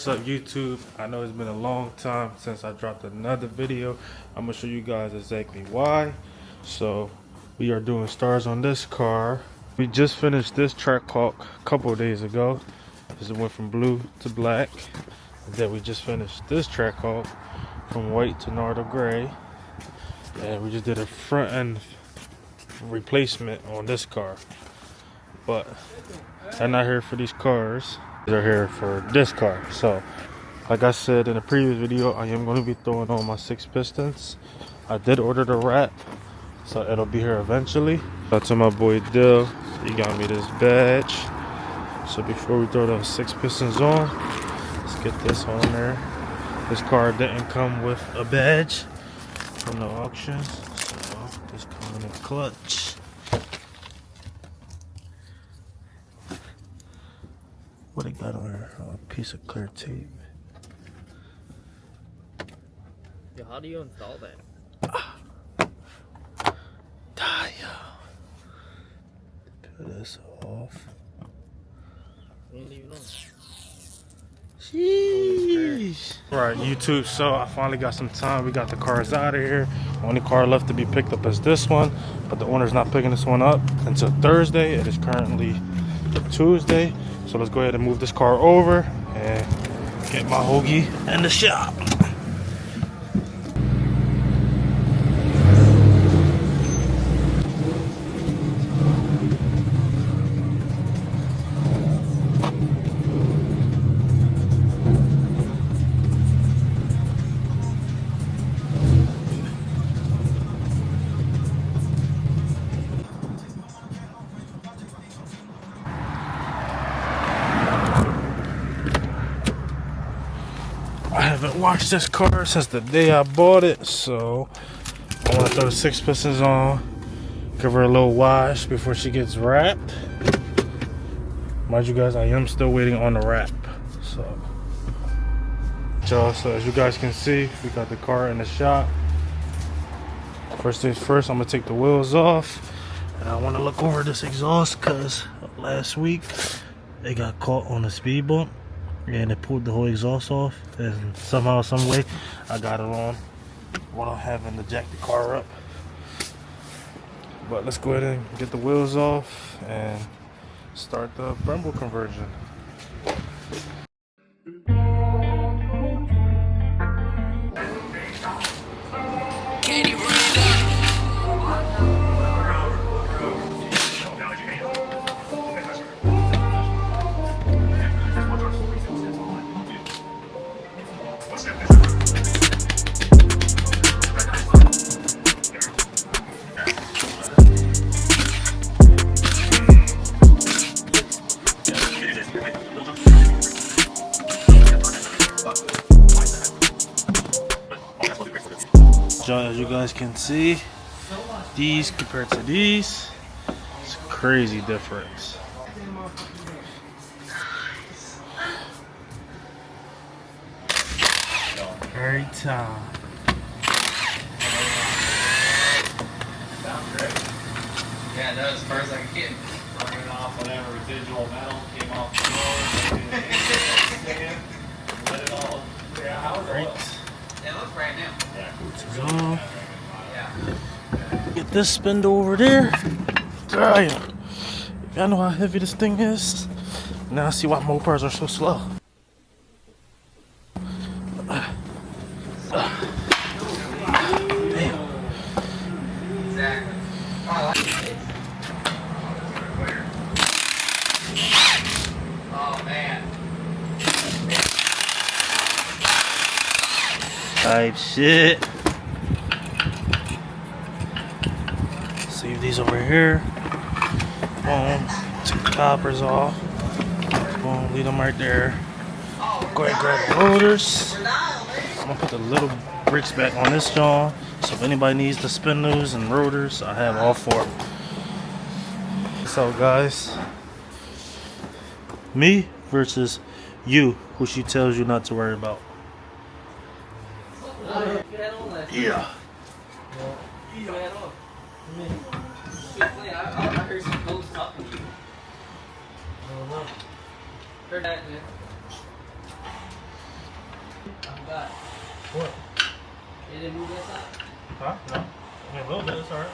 What's up YouTube? I know it's been a long time since I dropped another video. I'm gonna show you guys exactly why. So we are doing stars on this car. We just finished this track caulk a couple of days ago. This went from blue to black. And then we just finished this track caulk from white to Nardo gray. And we just did a front end replacement on this car. But I'm not here for these cars. They're here for this car. So like I said in the previous video, I am going to be throwing on my 6 pistons. I did order the wrap, so it'll be here eventually. Shout out to my boy Dill, he got me this badge. So before we throw those 6 pistons on, let's get this on there. This car didn't come with a badge from the auction, so this coming in clutch. What it got on here? Oh, a piece of clear tape. Yo, how do you install that? Put this off. I don't even know. Sheesh. Right, YouTube, so I finally got some time. We got the cars out of here. Only car left to be picked up is this one, but the owner's not picking this one up until Thursday. It is currently Tuesday. So let's go ahead and move this car over and get my hoagie in the shop. I haven't washed this car since the day I bought it, so I want to throw the 6 pistons on, give her a little wash before she gets wrapped. Mind you guys, I am still waiting on the wrap. So as you guys can see, we got the car in the shop. First things first, I'm gonna take the wheels off, and I want to look over this exhaust because last week it got caught on a speed bump and it pulled the whole exhaust off, and somehow, some way, I got it on without having to jack the car up. But let's go ahead and get the wheels off and start the Brembo conversion. As you guys can see, these compared to these, it's a crazy difference. Every time. Yeah, it does. As far as I can get. Burning off whatever residual metal came off the floor. Let it all. Yeah, how was it? It looks brand new. Yeah. Get this spindle over there. Damn. Y'all know how heavy this thing is. Now I see why Mopars are so slow. Damn. Exactly. Oh man. Type shit. Save these over here. Boom. Take the coppers off. Boom. Leave them right there. Go ahead and grab the rotors. I'm gonna put the little bricks back on this jaw. So if anybody needs the spindles and rotors, I have all 4. So guys, me versus you, who she tells you not to worry about. Yeah. I heard some cool stuff from you. I don't know. Heard that, man. What? You didn't move this up? Huh? No. I mean, a little bit, it's alright.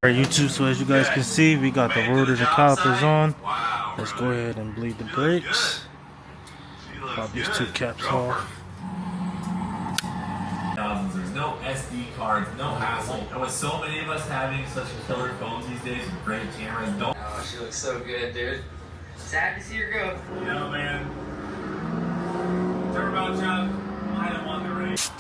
Alright YouTube, so as you guys can see, we got the rotors and calipers on. Let's go ahead and bleed the brakes. Pop these two caps off. There's no SD cards, no hassle. And with so many of us having such killer phones these days with great cameras, don't. Oh, she looks so good, dude. Sad to see her go. Yeah, man. Turbo job, I don't want the race.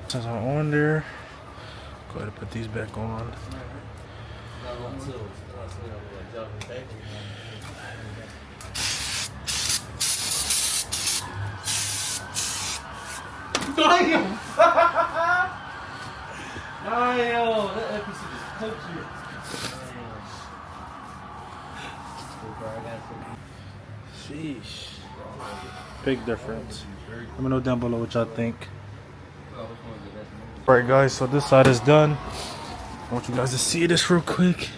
Since I'm on there, go ahead and put these back on. That episode just poked you. Sheesh. Big difference. Let me know down below what y'all think. Alright guys, so this side is done. I want you guys to see this real quick.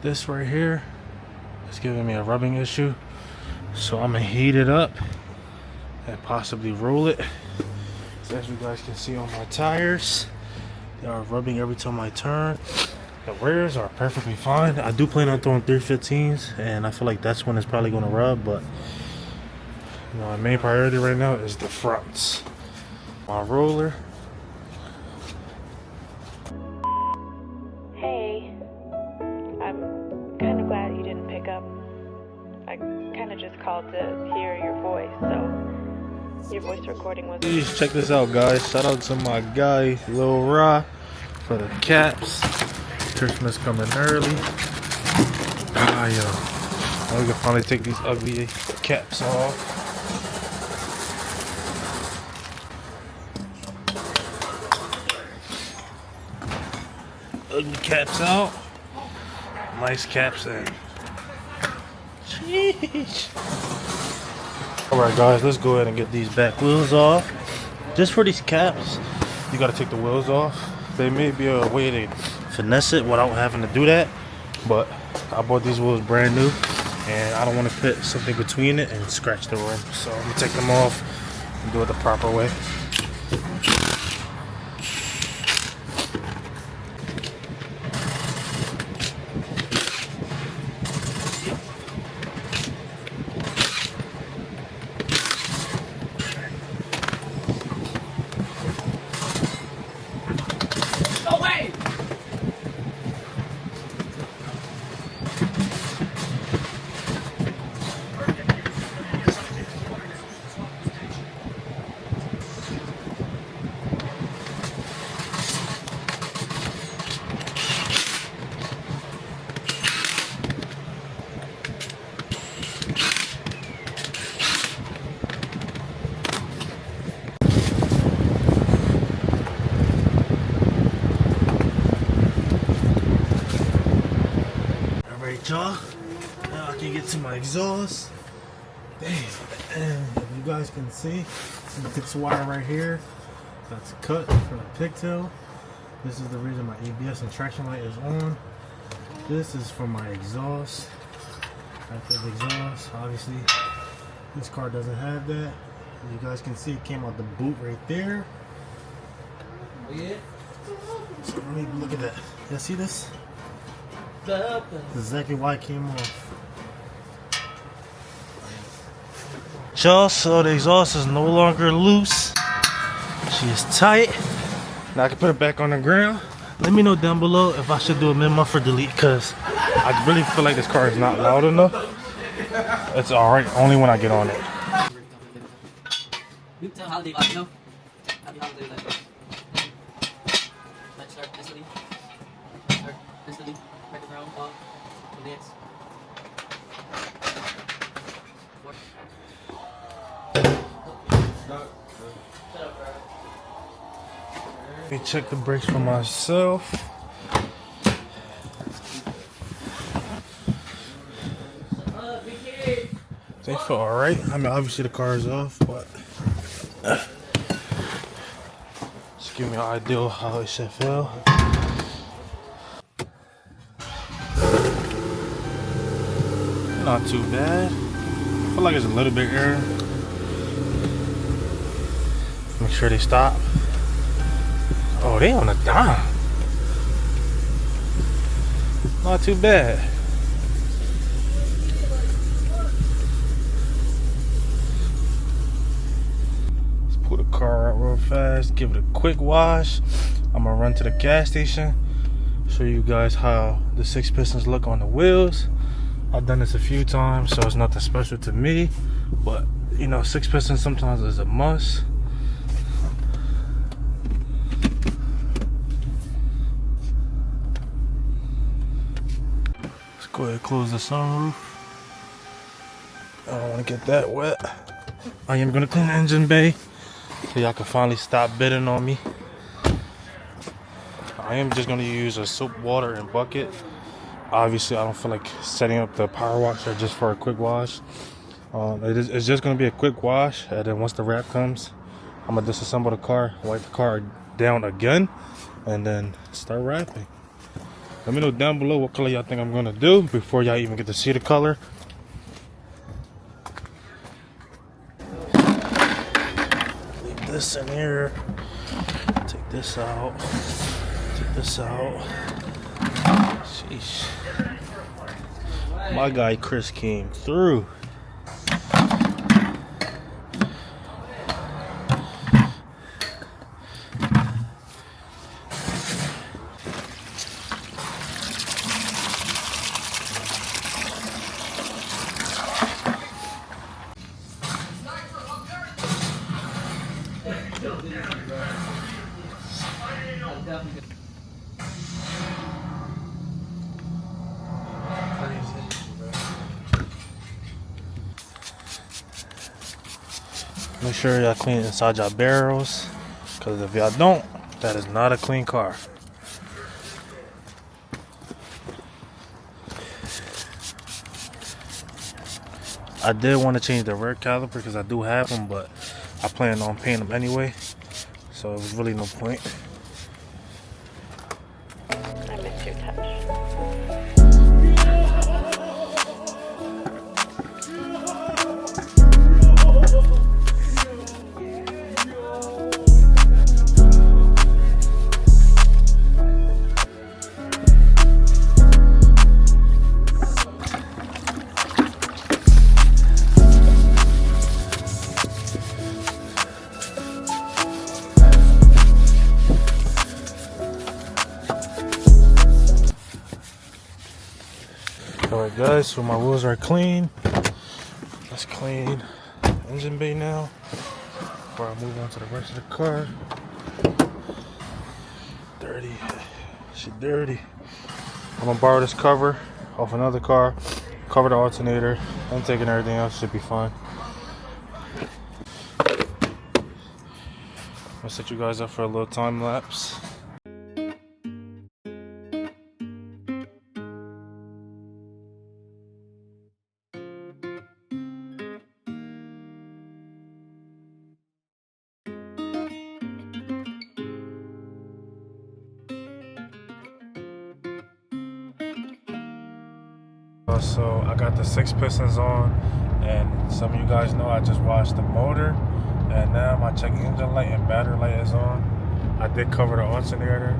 This right here is giving me a rubbing issue. So I'm gonna heat it up and possibly roll it. So as you guys can see on my tires, they are rubbing every time I turn. The rears are perfectly fine. I do plan on throwing 315s, and I feel like that's when it's probably gonna rub, but you know, my main priority right now is the fronts. My roller. Hey, I'm kind of glad you didn't pick up. I kind of just called to hear your voice, so your voice recording was... Please check this out, guys. Shout out to my guy, Lil Ra, for the caps. Christmas coming early. Ah, yo. Now we can finally take these ugly caps off. Ugly caps out. Nice caps in. Sheesh. Alright guys, let's go ahead and get these back wheels off. Just for these caps, you gotta take the wheels off. There may be a way to finesse it without having to do that, but I bought these wheels brand new and I don't want to put something between it and scratch the rim. So I'm gonna take them off and do it the proper way. Y'all, now I can get to my exhaust. Damn, and if you guys can see this wire right here, that's cut for the pigtail. This is the reason my ABS and traction light is on. This is for my exhaust. After the exhaust, obviously this car doesn't have that. As you guys can see, it came out the boot right there. Yeah. So let me look at that. Y'all see this? That's exactly why it came off. Y'all, so the exhaust is no longer loose. She is tight. Now I can put it back on the ground. Let me know down below if I should do a mid-muff or delete, because I really feel like this car is not loud enough. It's alright only when I get on it. Tell holiday vlog, no? Happy holiday vlog. Let's start this one. Start this one. Right around, ball, dance. Let me check the brakes for myself. They feel alright. I mean, obviously the car is off, but just give me an idea of how it should feel. Not too bad. I feel like it's a little bit air. Make sure they stop. Oh, they on a dime. Not too bad. Pull the car out real fast, give it a quick wash. I'm gonna run to the gas station, show you guys how the 6 pistons look on the wheels. I've done this a few times, so it's nothing special to me, but you know, 6 pistons sometimes is a must. Let's go ahead and close the sunroof. I don't want to get that wet. I am gonna clean the engine bay so y'all can finally stop bidding on me. I am just gonna use a soap, water, and bucket. Obviously, I don't feel like setting up the power washer just for a quick wash. It's just gonna be a quick wash, and then once the wrap comes, I'm gonna disassemble the car, wipe the car down again, and then start wrapping. Let me know down below what color y'all think I'm gonna do before y'all even get to see the color. This in here, take this out, take this out. Sheesh. My guy Chris came through. Make sure y'all clean inside y'all barrels, because if y'all don't, that is not a clean car. I did want to change the rear caliper because I do have them, but I plan on painting them anyway, so it was really no point. I miss your touch. Alright guys, so my wheels are clean. Let's clean the engine bay now before I move on to the rest of the car. Dirty. She dirty. I'm gonna borrow this cover off another car, cover the alternator, and taking everything else. Should be fine. I'll set you guys up for a little time lapse. So I got the 6 pistons on, and some of you guys know I just washed the motor, and now my check engine light and battery light is on. I did cover the alternator,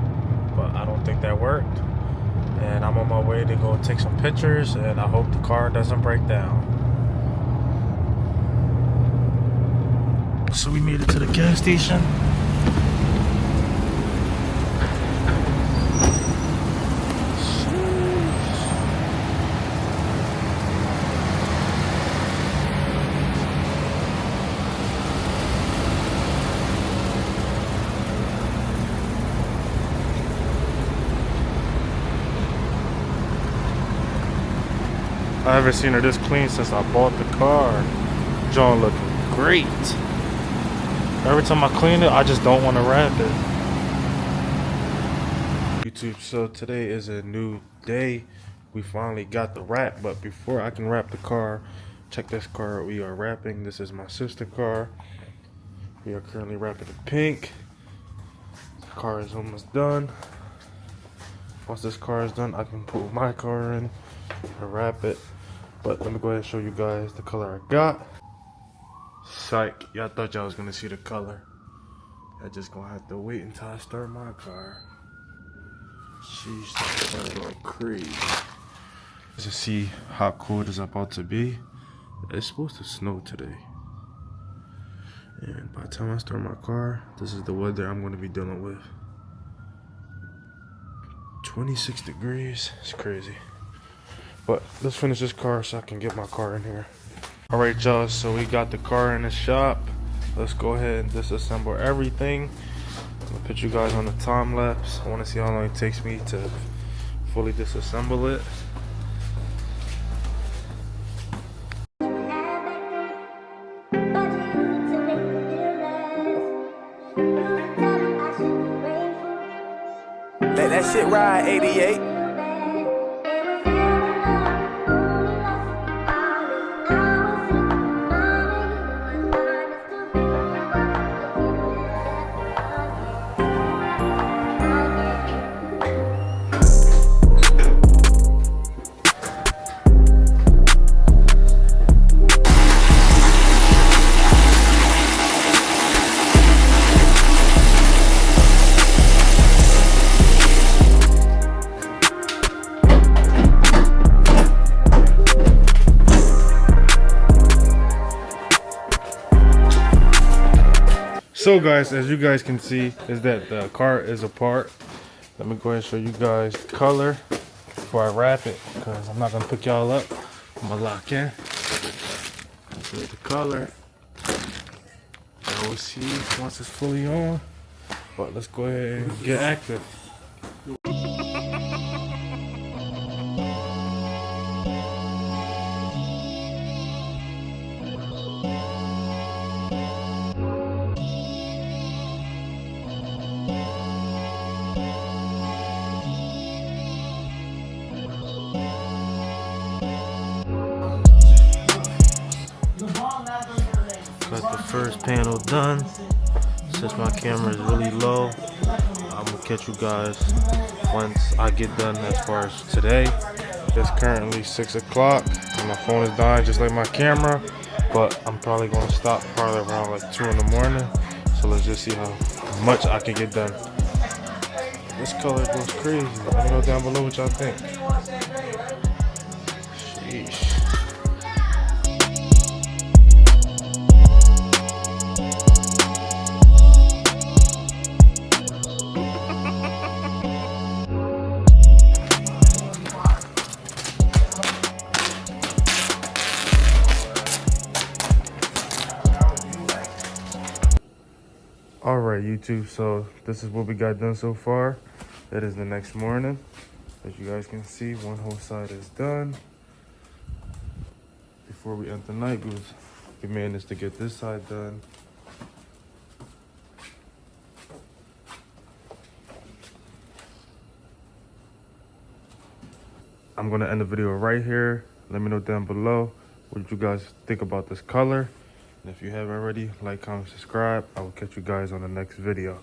but I don't think that worked, and I'm on my way to go take some pictures, and I hope the car doesn't break down. So we made it to the gas station. I haven't seen her this clean since I bought the car. John looking great. Every time I clean it, I just don't want to wrap it. YouTube, so today is a new day. We finally got the wrap, but before I can wrap the car, check this car we are wrapping. This is my sister's car. We are currently wrapping it pink. The car is almost done. Once this car is done, I can put my car in and wrap it. But let me go ahead and show you guys the color I got. Psych, y'all thought y'all was gonna see the color. I just gonna have to wait until I start my car. Sheesh, this car going crazy. To see how cool it is about to be. It's supposed to snow today. And by the time I start my car, this is the weather I'm gonna be dealing with. 26 degrees, it's crazy. But let's finish this car so I can get my car in here. All right, y'all, so we got the car in the shop. Let's go ahead and disassemble everything. I'm gonna put you guys on the time lapse. I wanna see how long it takes me to fully disassemble it. Let that shit ride, 88. So guys, as you guys can see, is that the car is apart. Let me go ahead and show you guys the color before I wrap it, because I'm not gonna pick y'all up. I'm gonna lock in. Here's the color. We'll see once it's fully on. But let's go ahead and get active. Got the first panel done. Since my camera is really low, I'm gonna catch you guys once I get done as far as today. It's currently 6 o'clock and my phone is dying just like my camera, but I'm probably gonna stop probably around like 2 in the morning. So let's just see how much I can get done. This color goes crazy. Let me know down below what y'all think. Sheesh. Alright YouTube, so this is what we got done so far. That is the next morning. As you guys can see, one whole side is done. Before we end the night, we managed to get this side done. I'm gonna end the video right here. Let me know down below what you guys think about this color. And if you haven't already, like, comment, subscribe. I will catch you guys on the next video.